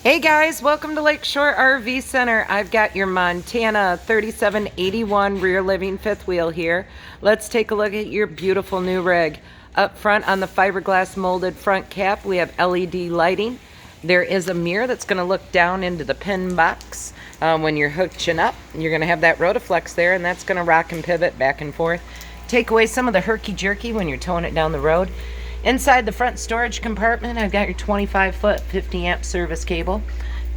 Hey guys, welcome to Lakeshore RV Center. I've got your Montana 3781 rear living fifth wheel here. Let's take a look at your beautiful new rig. Up front on the fiberglass molded front cap, we have LED lighting. There is a mirror that's going to look down into the pin box when you're hitching up. You're going to have that Rotaflex there, and that's going to rock and pivot back and forth. Take away some of the herky-jerky when you're towing it down the road. Inside the front storage compartment, I've got your 25-foot 50-amp service cable.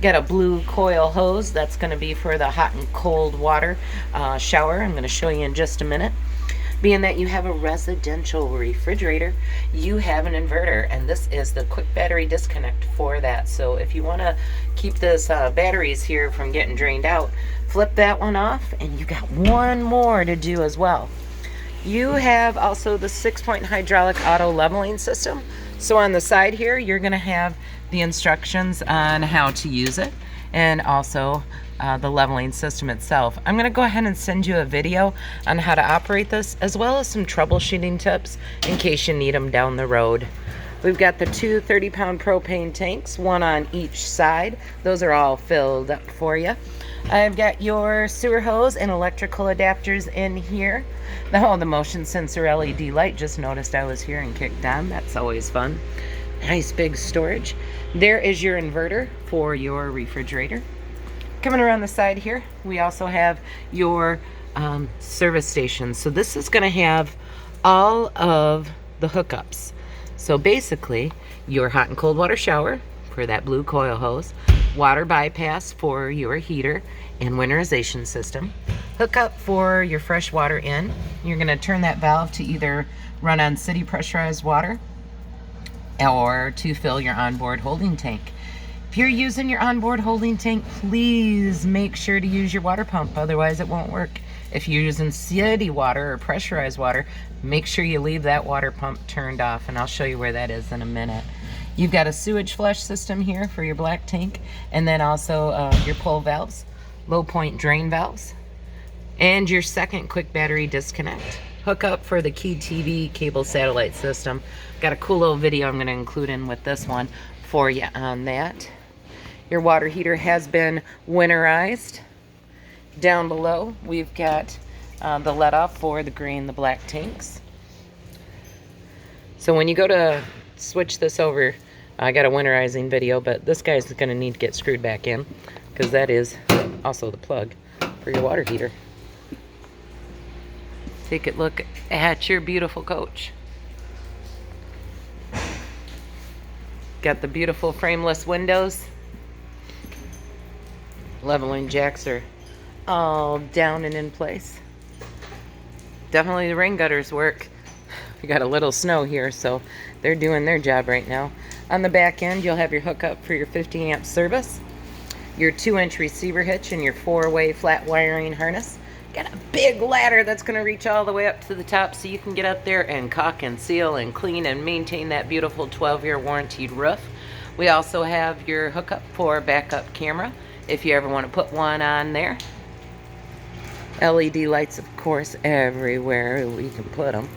Got a blue coil hose. That's going to be for the hot and cold water shower. I'm going to show you in just a minute. Being that you have a residential refrigerator, you have an inverter, and this is the quick battery disconnect for that. So if you want to keep this batteries here from getting drained out, flip that one off, and you got one more to do as well. You have also the 6-point hydraulic auto leveling system. So on the side here, you're going to have the instructions on how to use it, and also the leveling system itself. I'm going to go ahead and send you a video on how to operate this, as well as some troubleshooting tips in case you need them down the road. We've got the two 30-pound propane tanks, one on each side. Those are all filled up for you. I've got your sewer hose and electrical adapters in here. The motion sensor LED light just noticed I was here and kicked on. That's always fun. Nice big storage. There is your inverter for your refrigerator. Coming around the side here, we also have your service station. So this is going to have all of the hookups. So basically, your hot and cold water shower for that blue coil hose, water bypass for your heater and winterization system, hookup for your fresh water in. You're going to turn that valve to either run on city pressurized water or to fill your onboard holding tank. If you're using your onboard holding tank, please make sure to use your water pump, otherwise it won't work. If you're using city water or pressurized water, make sure you leave that water pump turned off, and I'll show you where that is in a minute. You've got a sewage flush system here for your black tank, and then also your pull valves, low point drain valves, and your second quick battery disconnect. Hook up for the Key TV cable satellite system. Got a cool little video I'm going to include in with this one for you on that. Your water heater has been winterized. Down below, we've got the let off for the gray and the black tanks. So when you go to switch this over, I got a winterizing video, but this guy's going to need to get screwed back in, because that is also the plug for your water heater. Take a look at your beautiful coach. Got the beautiful frameless windows. Leveling jacks are all down and in place. Definitely the rain gutters work. We got a little snow here, so they're doing their job right now. On the back end, you'll have your hookup for your 50-amp service, your 2-inch receiver hitch, and your 4-way flat wiring harness. Got a big ladder that's going to reach all the way up to the top, so you can get up there and caulk and seal and clean and maintain that beautiful 12-year warranted roof. We also have your hookup for backup camera, if you ever want to put one on there. LED lights, of course, everywhere we can put them.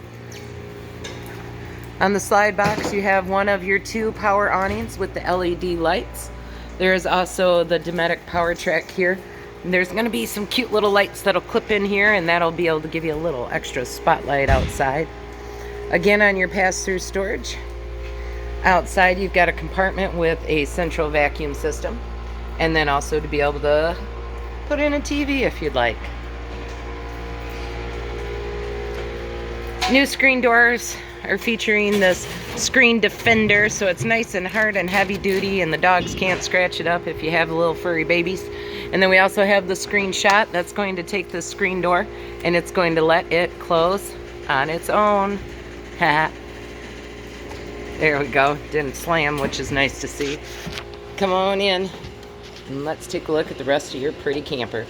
On the slide box, you have one of your 2 power awnings with the LED lights. There is also the Dometic power track here. And there's going to be some cute little lights that'll clip in here, and that'll be able to give you a little extra spotlight outside. Again, on your pass-through storage, outside you've got a compartment with a central vacuum system, and then also to be able to put in a TV if you'd like. New screen doors are featuring this screen defender, so it's nice and hard and heavy duty, and the dogs can't scratch it up if you have little furry babies. And then we also have the screen shot that's going to take the screen door, and it's going to let it close on its own. There we go. Didn't slam, which is nice to see. Come on in, and let's take a look at the rest of your pretty camper.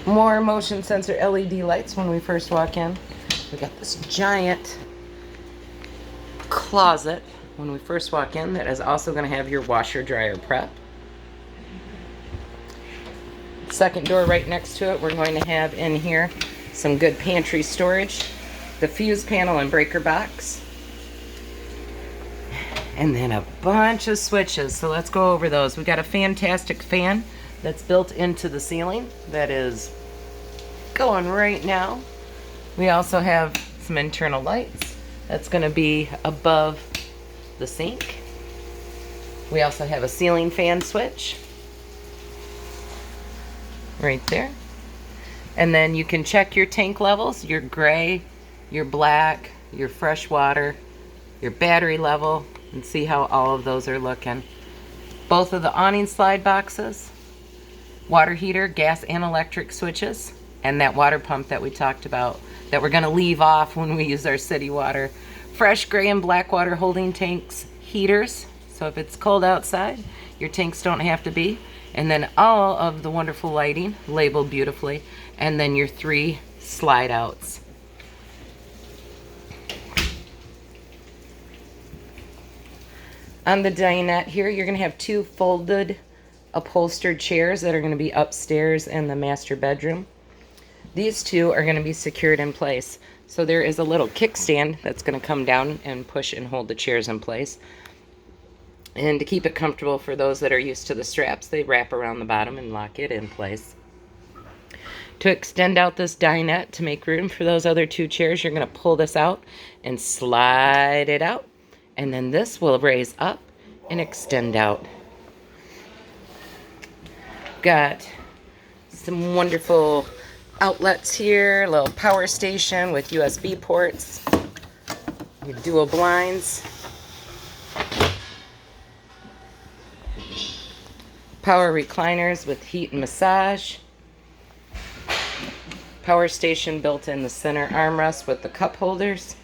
More motion sensor LED lights when we first walk in. We got this giant closet when we first walk in that is also going to have your washer dryer prep. Second door right next to it, we're going to have in here some good pantry storage, the fuse panel and breaker box, And then a bunch of switches. So let's go over those. We got a fantastic fan that's built into the ceiling that is going right now. We also have some internal lights. That's going to be above the sink. We also have a ceiling fan switch right there. And then you can check your tank levels, your gray, your black, your fresh water, your battery level, and see how all of those are looking. Both of the awning slide boxes, water heater, gas and electric switches, and that water pump that we talked about that we're going to leave off when we use our city water. Fresh gray and black water holding tanks, heaters, so if it's cold outside, your tanks don't have to be. And then all of the wonderful lighting labeled beautifully, and then your 3 slide outs. On the dinette here, you're going to have 2 folded upholstered chairs that are going to be upstairs in the master bedroom. These 2 are going to be secured in place. So there is a little kickstand that's going to come down and push and hold the chairs in place. And to keep it comfortable for those that are used to the straps, they wrap around the bottom and lock it in place. To extend out this dinette to make room for those other 2 chairs, you're going to pull this out and slide it out. And then this will raise up and extend out. Got some wonderful outlets here, a little power station with USB ports, your dual blinds, power recliners with heat and massage, power station built in the center armrest with the cup holders.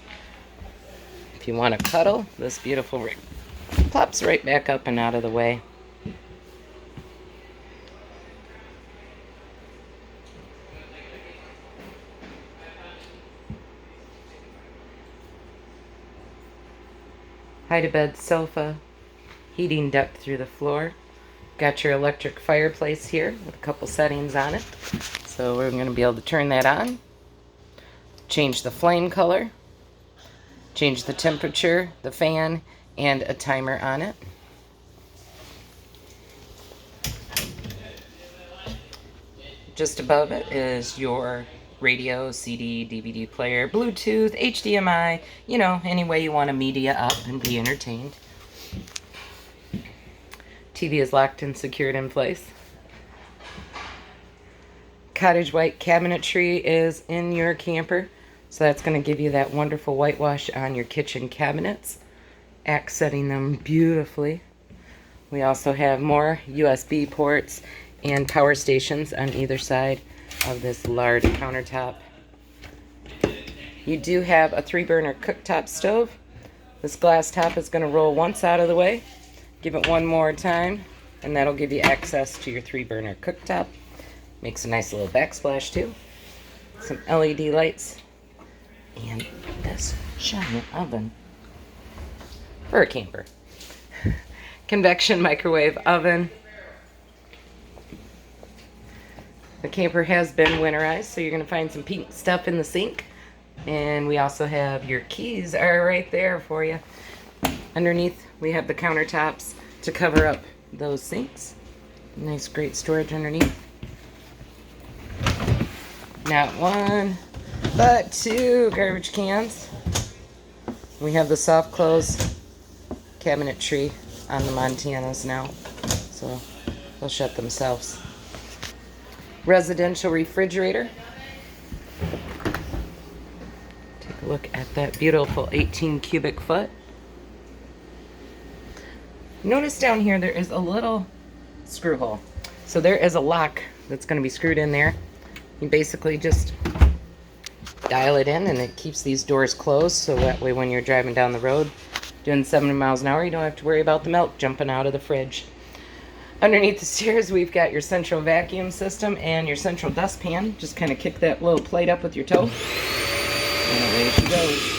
If you want to cuddle, this beautiful rig plops right back up and out of the way. Hide-a-bed sofa, heating duct through the floor. Got your electric fireplace here with a couple settings on it. So we're going to be able to turn that on, change the flame color, change the temperature, the fan, and a timer on it. Just above it is your radio, CD, DVD player, Bluetooth, HDMI, you know, any way you want to media up and be entertained. TV is locked and secured in place. Cottage white cabinetry is in your camper, so that's going to give you that wonderful whitewash on your kitchen cabinets, accenting them beautifully. We also have more USB ports and power stations on either side of this large countertop. You do have a 3-burner cooktop stove. This glass top is going to roll once out of the way. Give it one more time, and that'll give you access to your 3-burner cooktop. Makes a nice little backsplash too. Some LED lights, and this giant oven for a camper. Convection microwave oven. The camper has been winterized, so you're going to find some pink stuff in the sink. And we also have your keys are right there for you. Underneath, we have the countertops to cover up those sinks. Nice, great storage underneath. Not 1, but 2 garbage cans. We have the soft close cabinetry on the Montanas now, so they'll shut themselves. Residential refrigerator. Take a look at that beautiful 18 cubic foot. Notice down here there is a little screw hole. So there is a lock that's going to be screwed in there. You basically just dial it in and it keeps these doors closed, so that way when you're driving down the road doing 70 miles an hour, you don't have to worry about the milk jumping out of the fridge. Underneath the stairs, we've got your central vacuum system and your central dustpan. Just kind of kick that little plate up with your toe, and away she goes.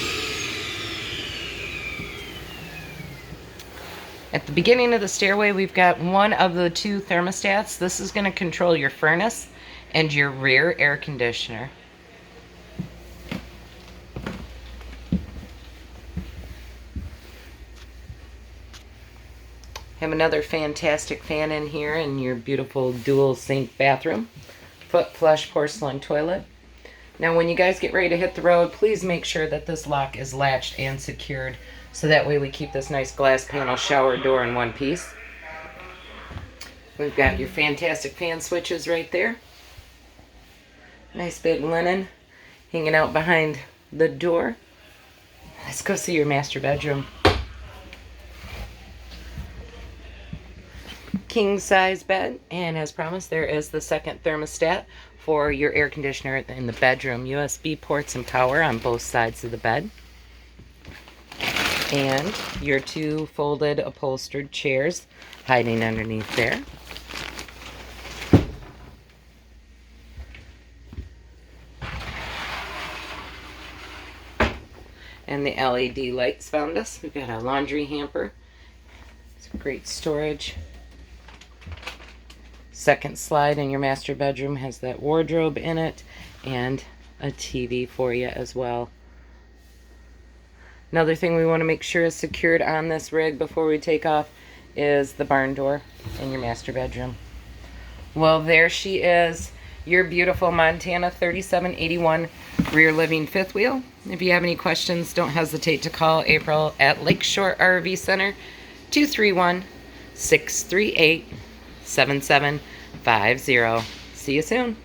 At the beginning of the stairway, we've got one of the 2 thermostats. This is going to control your furnace and your rear air conditioner. Have another fantastic fan in here in your beautiful dual sink bathroom. Foot flush porcelain toilet. Now when you guys get ready to hit the road, please make sure that this lock is latched and secured, so that way we keep this nice glass panel shower door in one piece. We've got your fantastic fan switches right there. Nice big linen hanging out behind the door. Let's go see your master bedroom. King size bed, and as promised, there is the second thermostat for your air conditioner in the bedroom. USB ports and power on both sides of the bed. And your two folded upholstered chairs hiding underneath there. And the LED lights found us. We've got a laundry hamper. It's great storage. Second slide in your master bedroom has that wardrobe in it and a TV for you as well. Another thing we want to make sure is secured on this rig before we take off is the barn door in your master bedroom. Well, there she is, your beautiful Montana 3781 rear living fifth wheel. If you have any questions, don't hesitate to call April at Lakeshore RV Center, 231-638-7750. See you soon.